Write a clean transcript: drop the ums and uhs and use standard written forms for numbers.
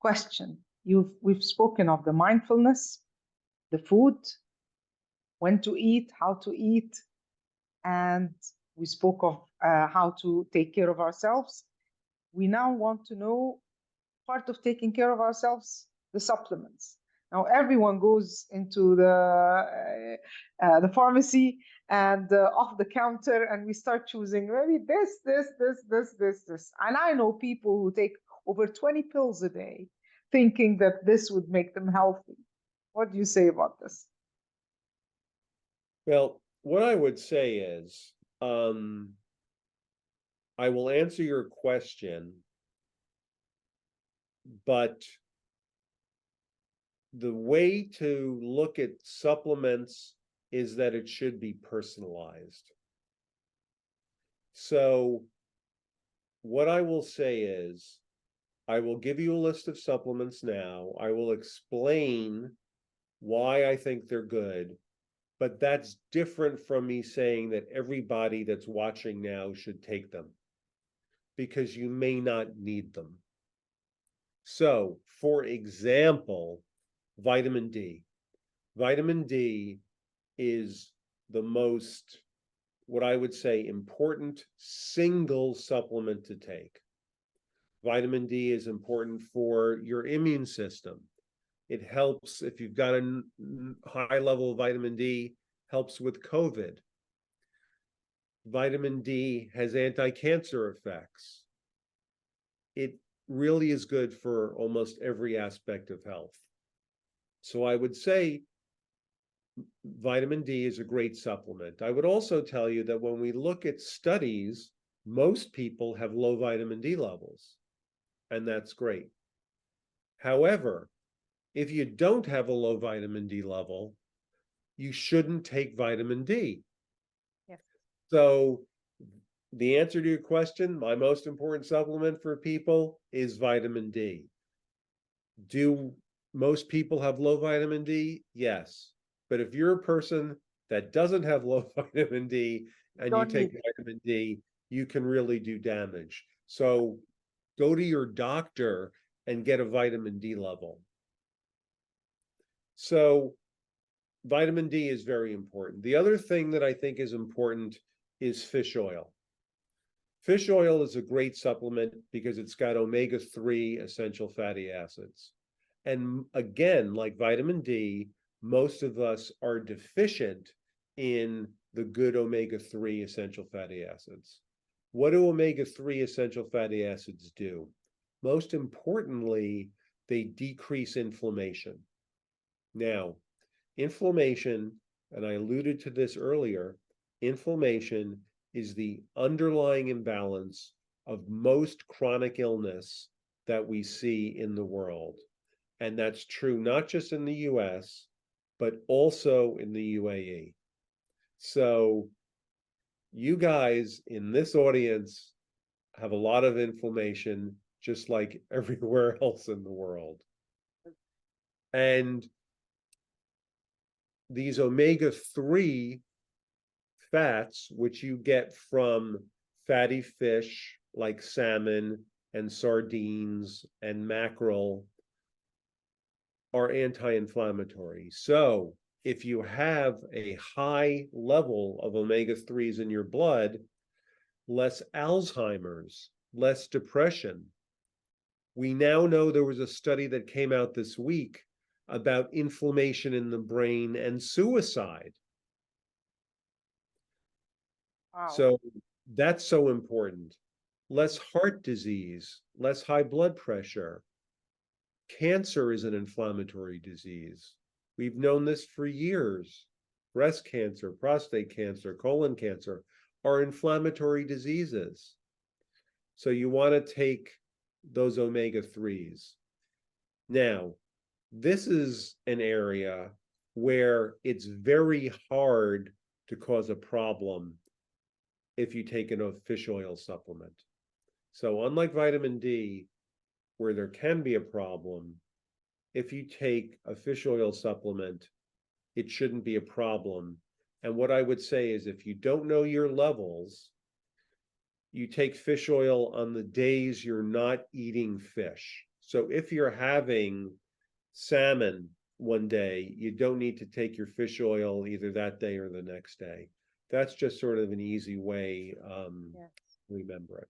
question. We've spoken of the mindfulness, the food, when to eat, how to eat, and we spoke of how to take care of ourselves. We now want to know part of taking care of ourselves, the supplements. Now everyone goes into the pharmacy and off the counter, and we start choosing maybe this. And I know people who take over 20 pills a day, thinking that this would make them healthy. What do you say about this? Well, what I would say is, I will answer your question, but the way to look at supplements is that it should be personalized. So what I will say is, I will give you a list of supplements now. I will explain why I think they're good, but that's different from me saying that everybody that's watching now should take them, because you may not need them. So, for example, vitamin D. Vitamin D is the most, what I would say, important single supplement to take. Vitamin D is important for your immune system. It helps if you've got a high level of vitamin D, helps with COVID. Vitamin D has anti-cancer effects. It really is good for almost every aspect of health. So I would say vitamin D is a great supplement. I would also tell you that when we look at studies, most people have low vitamin D levels, and that's great. However, if you don't have a low vitamin D level, you shouldn't take vitamin D. Yes. So the answer to your question, my most important supplement for people is vitamin D. Do most people have low vitamin D? Yes. But if you're a person that doesn't have low vitamin D and you take vitamin D, you can really do damage. So go to your doctor and get a vitamin D level. So vitamin D is very important. The other thing that I think is important is fish oil. Fish oil is a great supplement because it's got omega-3 essential fatty acids. And again, like vitamin D, most of us are deficient in the good omega-3 essential fatty acids. What do omega-3 essential fatty acids do? Most importantly, they decrease inflammation. Now, inflammation, and I alluded to this earlier, inflammation is the underlying imbalance of most chronic illness that we see in the world. And that's true not just in the US, but also in the UAE. So you guys in this audience have a lot of inflammation, just like everywhere else in the world. And these omega-3 fats, which you get from fatty fish like salmon and sardines and mackerel, are anti-inflammatory. So if you have a high level of omega-3s in your blood, less Alzheimer's, less depression. We now know there was a study that came out this week about inflammation in the brain and suicide. Wow. So that's so important. Less heart disease, less high blood pressure. Cancer is an inflammatory disease. We've known this for years. Breast cancer, prostate cancer, colon cancer are inflammatory diseases. So you want to take those omega-3s. Now, this is an area where it's very hard to cause a problem if you take a fish oil supplement. So unlike vitamin D, where there can be a problem, if you take a fish oil supplement, it shouldn't be a problem. And what I would say is if you don't know your levels, you take fish oil on the days you're not eating fish. So if you're having salmon one day, you don't need to take your fish oil either that day or the next day. That's just sort of an easy way Yes. to remember it.